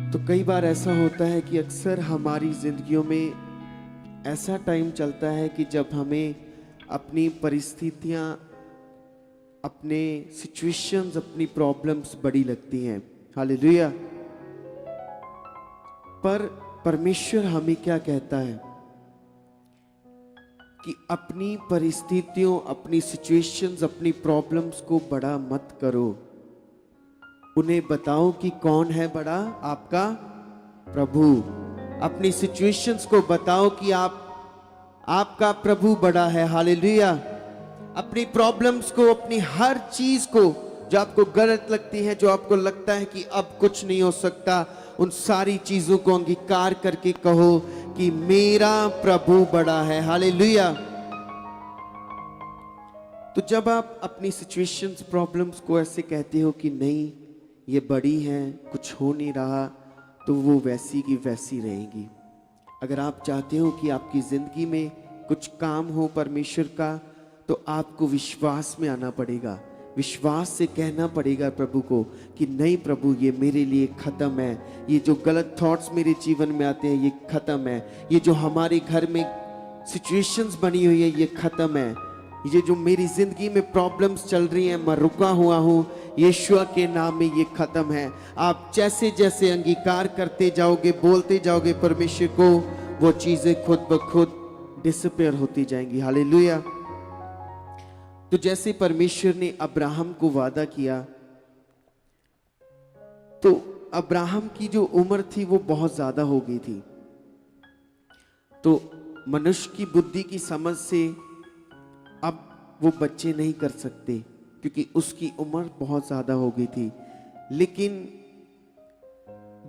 तो कई बार ऐसा होता है कि अक्सर हमारी ज़िंदगियों में ऐसा टाइम चलता है कि जब हमें अपनी परिस्थितियाँ, अपने सिचुएशंस, अपनी प्रॉब्लम्स बड़ी लगती हैं। हालेलुया। पर परमेश्वर हमें क्या कहता है कि अपनी परिस्थितियों, अपनी सिचुएशंस, अपनी प्रॉब्लम्स को बड़ा मत करो। उन्हें बताओ कि कौन है बड़ा, आपका प्रभु। अपनी सिचुएशंस को बताओ कि आपका प्रभु बड़ा है। हालेलुया। अपनी प्रॉब्लम्स को, अपनी हर चीज को जो आपको गलत लगती है, जो आपको लगता है कि अब कुछ नहीं हो सकता, उन सारी चीजों को अंगीकार करके कहो कि मेरा प्रभु बड़ा है। हालेलुया। तो जब आप अपनी सिचुएशंस, प्रॉब्लम्स को ऐसे कहते हो कि नहीं ये बड़ी हैं, कुछ हो नहीं रहा, तो वो वैसी की वैसी रहेगी। अगर आप चाहते हो कि आपकी जिंदगी में कुछ काम हो परमेश्वर का, तो आपको विश्वास में आना पड़ेगा। विश्वास से कहना पड़ेगा प्रभु को कि नहीं प्रभु, ये मेरे लिए खत्म है। ये जो गलत थॉट्स मेरे जीवन में आते हैं ये खत्म है। ये जो हमारे घर में सिचुएशंस बनी हुई है ये खत्म है। ये जो मेरी जिंदगी में प्रॉब्लम्स चल रही हैं, मैं रुका हुआ हूँ, यीशुआ के नाम में ये खत्म है। आप जैसे जैसे अंगीकार करते जाओगे, बोलते जाओगे परमेश्वर को, वो चीजें खुद ब खुद डिसअपीयर होती जाएंगी। हालेलुया। तो जैसे परमेश्वर ने अब्राहम को वादा किया, तो अब्राहम की जो उम्र थी वो बहुत ज्यादा हो गई थी। तो मनुष्य की बुद्धि की समझ से अब वो बच्चे नहीं कर सकते क्योंकि उसकी उम्र बहुत ज्यादा हो गई थी। लेकिन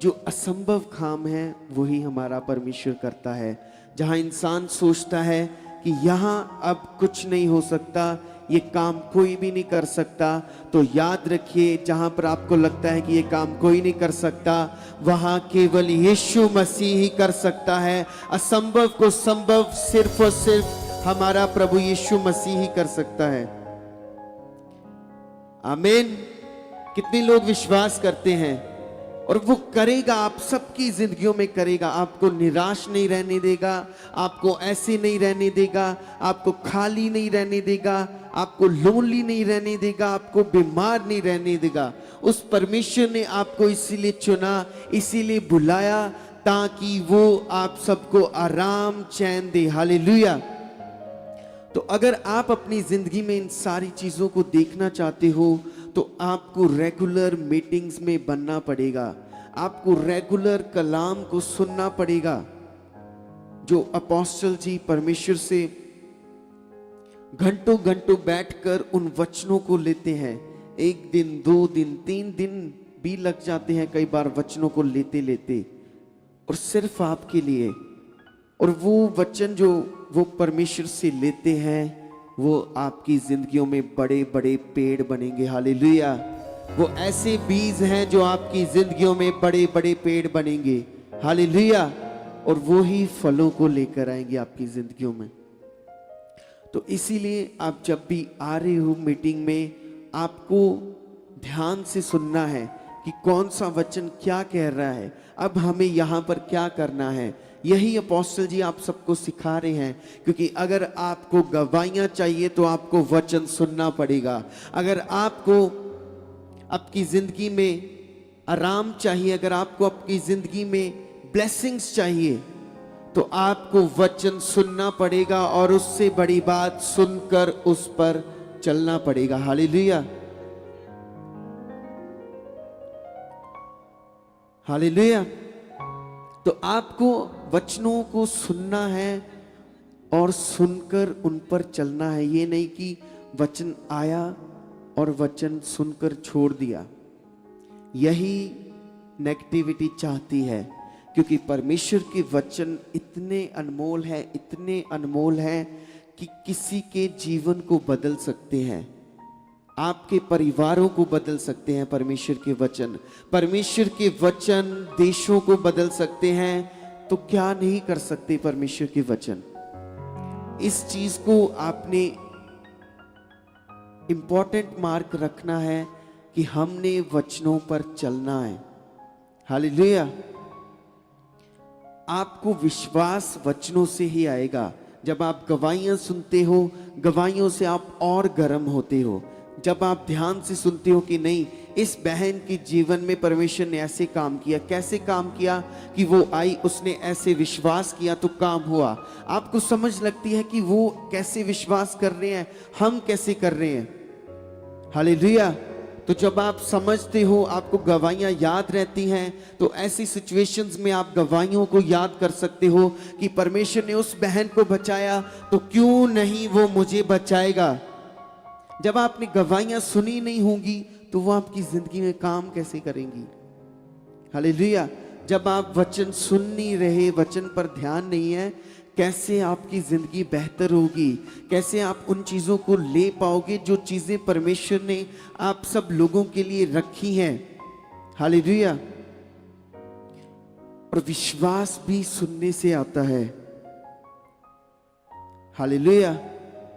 जो असंभव काम है वही हमारा परमेश्वर करता है। जहां इंसान सोचता है कि यहां अब कुछ नहीं हो सकता, ये काम कोई भी नहीं कर सकता, तो याद रखिए जहां पर आपको लगता है कि ये काम कोई नहीं कर सकता, वहां केवल यीशु मसीह ही कर सकता है। असंभव को संभव सिर्फ और सिर्फ हमारा प्रभु यीशु मसीह ही कर सकता है। आमीन। कितने लोग विश्वास करते हैं? और वो करेगा, आप सबकी जिंदगियों में करेगा। आपको निराश नहीं रहने देगा, आपको ऐसे नहीं रहने देगा, आपको खाली नहीं रहने देगा, आपको लोनली नहीं रहने देगा, आपको बीमार नहीं रहने देगा। उस परमेश्वर ने आपको इसीलिए चुना, इसीलिए बुलाया, ताकि वो आप सबको आराम चैन दे। हालेलुया। तो अगर आप अपनी जिंदगी में इन सारी चीजों को देखना चाहते हो तो आपको रेगुलर मीटिंग्स में बनना पड़ेगा। आपको रेगुलर कलाम को सुनना पड़ेगा। जो अपोस्टल जी परमेश्वर से घंटों घंटों बैठकर उन वचनों को लेते हैं, एक दिन, 2 दिन, 3 दिन भी लग जाते हैं कई बार वचनों को लेते लेते, और सिर्फ आपके लिए। और वो वचन जो वो परमेश्वर से लेते हैं वो आपकी जिंदगियों में बड़े बड़े पेड़ बनेंगे। हालेलुया। वो ऐसे बीज हैं जो आपकी जिंदगियों में बड़े बड़े पेड़ बनेंगे। हालेलुया। और वो ही फलों को लेकर आएंगे आपकी जिंदगियों में। तो इसीलिए आप जब भी आ रहे हो मीटिंग में, आपको ध्यान से सुनना है कि कौन सा वचन क्या कह रहा है, अब हमें यहाँ पर क्या करना है। यही अपोस्टल जी आप सबको सिखा रहे हैं, क्योंकि अगर आपको गवाहियां चाहिए तो आपको वचन सुनना पड़ेगा। अगर आपको आपकी जिंदगी में आराम चाहिए, अगर आपको आपकी जिंदगी में ब्लेसिंग्स चाहिए, तो आपको वचन सुनना पड़ेगा और उससे बड़ी बात सुनकर उस पर चलना पड़ेगा। हालेलुया। हालेलुया। तो आपको वचनों को सुनना है और सुनकर उन पर चलना है। ये नहीं कि वचन आया और वचन सुनकर छोड़ दिया। यही नेगेटिविटी चाहती है, क्योंकि परमेश्वर के वचन इतने अनमोल है, इतने अनमोल है कि किसी के जीवन को बदल सकते हैं, आपके परिवारों को बदल सकते हैं। परमेश्वर के वचन, परमेश्वर के वचन देशों को बदल सकते हैं। तो क्या नहीं कर सकते परमेश्वर के वचन। इस चीज को आपने इंपॉर्टेंट मार्क रखना है कि हमने वचनों पर चलना है। हालेलुया। आपको विश्वास वचनों से ही आएगा। जब आप गवाहियां सुनते हो, गवाहियों से आप और गर्म होते हो। जब आप ध्यान से सुनते हो कि नहीं, इस बहन के जीवन में परमेश्वर ने ऐसे काम किया, कैसे काम किया कि वो आई, उसने ऐसे विश्वास किया तो काम हुआ। आपको समझ लगती है कि वो कैसे विश्वास कर रहे हैं, हम कैसे कर रहे हैं। हालेलुया। तो जब आप समझते हो, आपको गवाहियां याद रहती हैं, तो ऐसी सिचुएशंस में आप गवाहियों को याद कर सकते हो कि परमेश्वर ने उस बहन को बचाया तो क्यों नहीं वो मुझे बचाएगा। जब आपने गवाहियां सुनी नहीं होंगी तो वो आपकी जिंदगी में काम कैसे करेंगी। हालेलुया। जब आप वचन सुन नहीं रहे, वचन पर ध्यान नहीं है, कैसे आपकी जिंदगी बेहतर होगी, कैसे आप उन चीजों को ले पाओगे जो चीजें परमेश्वर ने आप सब लोगों के लिए रखी हैं। हालेलुया। और विश्वास भी सुनने से आता है। हालेलुया।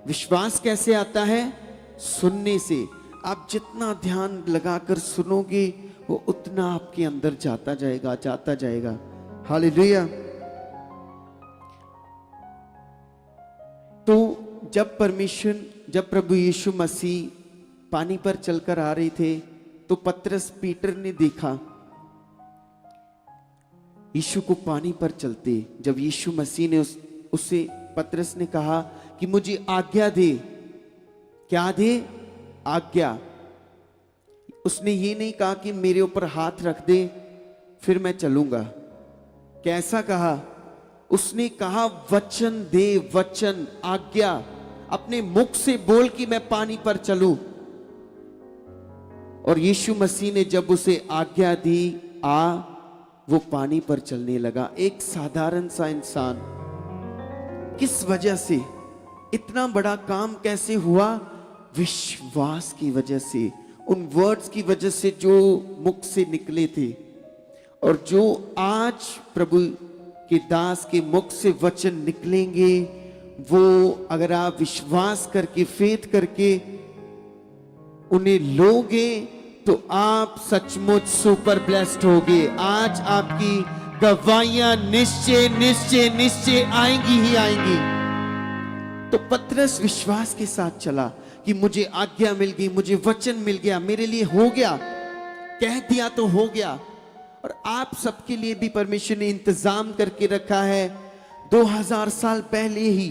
विश्वास कैसे आता है? सुनने से। आप जितना ध्यान लगाकर सुनोगे वो उतना आपके अंदर जाता जाएगा, जाता जाएगा। हालेलुया। तो जब प्रभु यीशु मसीह पानी पर चलकर आ रहे थे तो पीटर ने देखा यीशु को पानी पर चलते। जब यीशु मसीह ने उसे पतरस ने कहा कि मुझे आज्ञा दे। क्या दे? आज्ञा। उसने ये नहीं कहा कि मेरे ऊपर हाथ रख दे फिर मैं चलूंगा। कैसा कहा? उसने कहा वचन दे, वचन, आज्ञा। अपने मुख से बोल कि मैं पानी पर चलूं। और यीशु मसीह ने जब उसे आज्ञा दी, वो पानी पर चलने लगा। एक साधारण सा इंसान किस वजह से इतना बड़ा काम कैसे हुआ? विश्वास की वजह से, उन वर्ड्स की वजह से जो मुख से निकले थे। और जो आज प्रभु के दास के मुख से वचन निकलेंगे, वो अगर आप विश्वास करके, फेथ करके उन्हें लोगे तो आप सचमुच सुपर ब्लेस्ड होगे। आज आपकी गवाहियां निश्चय निश्चय निश्चय आएंगी ही आएंगी। तो पतरस विश्वास के साथ चला कि मुझे आज्ञा मिल गई, मुझे वचन मिल गया, मेरे लिए हो गया, कह दिया तो हो गया। और आप सबके लिए भी परमेश्वर ने इंतजाम करके रखा है। 2000 साल पहले ही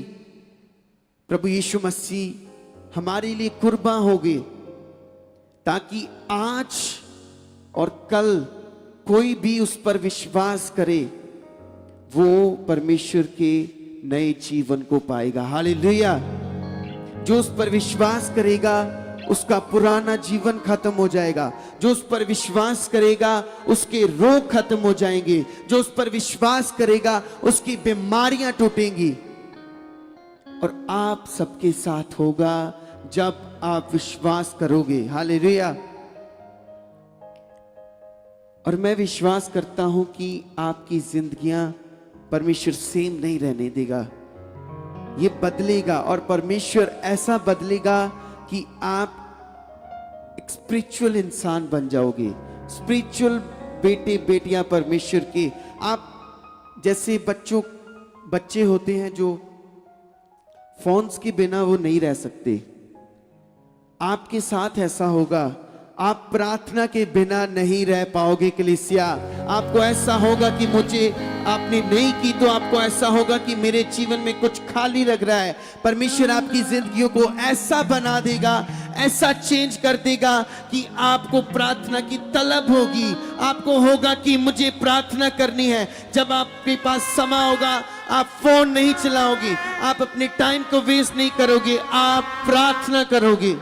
प्रभु यीशु मसीह हमारे लिए कुर्बान हो गए, ताकि आज और कल कोई भी उस पर विश्वास करे, वो परमेश्वर के नए जीवन को पाएगा। हालेलुया। जो उस पर विश्वास करेगा उसका पुराना जीवन खत्म हो जाएगा। जो उस पर विश्वास करेगा उसके रोग खत्म हो जाएंगे। जो उस पर विश्वास करेगा उसकी बीमारियां टूटेंगी। और आप सबके साथ होगा जब आप विश्वास करोगे। हालेलुया। और मैं विश्वास करता हूं कि आपकी जिंदगियां परमेश्वर सेम नहीं रहने देगा, ये बदलेगा। और परमेश्वर ऐसा बदलेगा कि आप एक स्पिरिचुअल इंसान बन जाओगे, स्पिरिचुअल बेटे बेटियां परमेश्वर के। आप जैसे बच्चे होते हैं जो फोन्स के बिना वो नहीं रह सकते, आपके साथ ऐसा होगा। आप प्रार्थना के बिना नहीं रह पाओगे कलीसिया। आपको ऐसा होगा कि मुझे आपने नहीं की, तो आपको ऐसा होगा कि मेरे जीवन में कुछ खाली लग रहा है। परमेश्वर आपकी जिंदगियों को ऐसा बना देगा, ऐसा चेंज कर देगा कि आपको प्रार्थना की तलब होगी। आपको होगा कि मुझे प्रार्थना करनी है। जब आपके पास समय होगा, आप फोन नहीं चलाओगे, आप अपने टाइम को वेस्ट नहीं करोगे, आप प्रार्थना करोगे।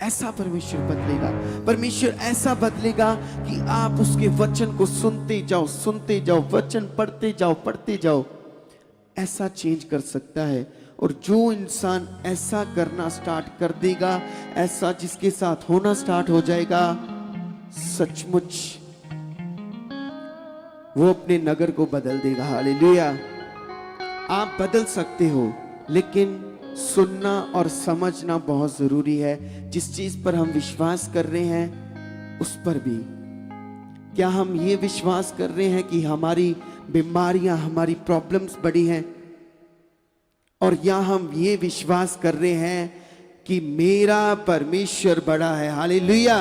ऐसा परमेश्वर बदलेगा। परमेश्वर ऐसा बदलेगा कि आप उसके वचन को सुनते जाओ, वचन पढ़ते जाओ। ऐसा चेंज कर सकता है। और जो इंसान ऐसा करना स्टार्ट कर देगा, ऐसा जिसके साथ होना स्टार्ट हो जाएगा, सचमुच वो अपने नगर को बदल देगा। हालेलुया। आप बदल सकते हो, लेकिन सुनना और समझना बहुत जरूरी है। जिस चीज पर हम विश्वास कर रहे हैं उस पर भी। क्या हम ये विश्वास कर रहे हैं कि हमारी बीमारियां, हमारी प्रॉब्लम्स बड़ी हैं? और या हम ये विश्वास कर रहे हैं कि मेरा परमेश्वर बड़ा है? हालेलुया।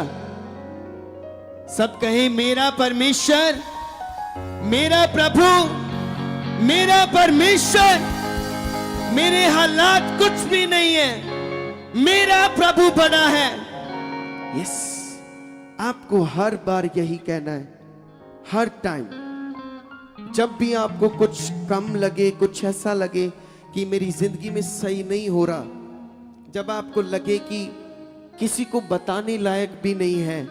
सब कहें, मेरा परमेश्वर, मेरा प्रभु, मेरा परमेश्वर, मेरे हालात कुछ भी नहीं है, मेरा प्रभु बड़ा है। यस, आपको हर बार यही कहना है, हर टाइम। जब भी आपको कुछ कम लगे, कुछ ऐसा लगे कि मेरी जिंदगी में सही नहीं हो रहा, जब आपको लगे कि किसी को बताने लायक भी नहीं है,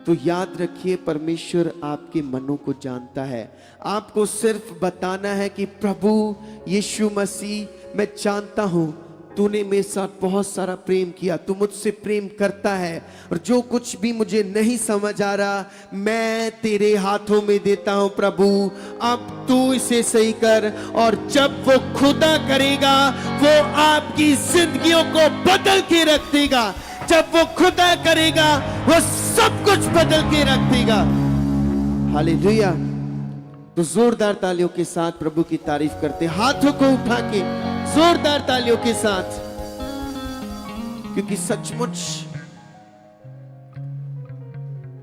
तो याद रखिए परमेश्वर आपके मनों को जानता है। आपको सिर्फ बताना है कि प्रभु यीशु मसीह, मैं जानता हूं तूने मेरे साथ बहुत सारा प्रेम किया, तू मुझसे प्रेम करता है, और जो कुछ भी मुझे नहीं समझ आ रहा मैं तेरे हाथों में देता हूं प्रभु, अब तू इसे सही कर। और जब वो खुदा करेगा, वो आपकी जिंदगियों को बदल के रख देगा। जब वो खुदा करेगा, वो सब कुछ बदल के रख देगा। हालेलुया। तो जोरदार तालियों के साथ प्रभु की तारीफ करते, हाथों को उठा के जोरदार तालियों के साथ, क्योंकि सचमुच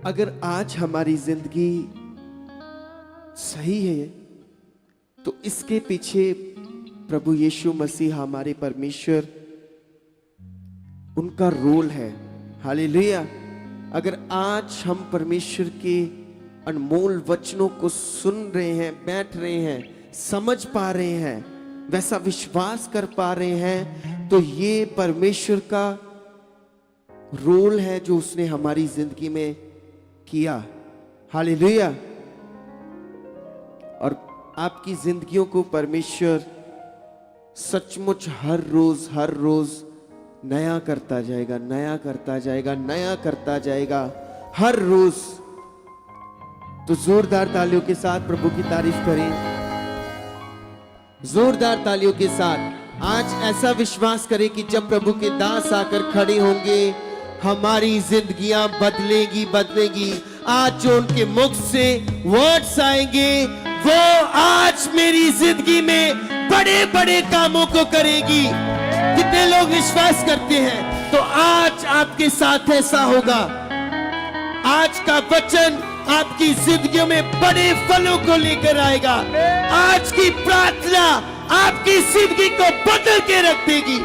अगर आज हमारी जिंदगी सही है तो इसके पीछे प्रभु यीशु मसीह हमारे परमेश्वर, उनका रोल है। हालेलुया। अगर आज हम परमेश्वर के अनमोल वचनों को सुन रहे हैं, बैठ रहे हैं, समझ पा रहे हैं, वैसा विश्वास कर पा रहे हैं, तो ये परमेश्वर का रोल है जो उसने हमारी जिंदगी में किया। हालेलुया। और आपकी जिंदगियों को परमेश्वर सचमुच हर रोज नया करता जाएगा, नया करता जाएगा, नया करता जाएगा हर रोज। तो जोरदार तालियों के साथ प्रभु की तारीफ करें, जोरदार तालियों के साथ। आज ऐसा विश्वास करें कि जब प्रभु के दास आकर खड़े होंगे, हमारी जिंदगियां बदलेगी। आज जो उनके मुख से वर्ड्स आएंगे, वो आज मेरी जिंदगी में बड़े बड़े कामों को करेगी। कितने लोग विश्वास करते हैं? तो आज आपके साथ ऐसा होगा। आज का वचन आपकी जिंदगियों में बड़े फलों को लेकर आएगा। आज की प्रार्थना आपकी जिंदगी को बदल के रख देगी।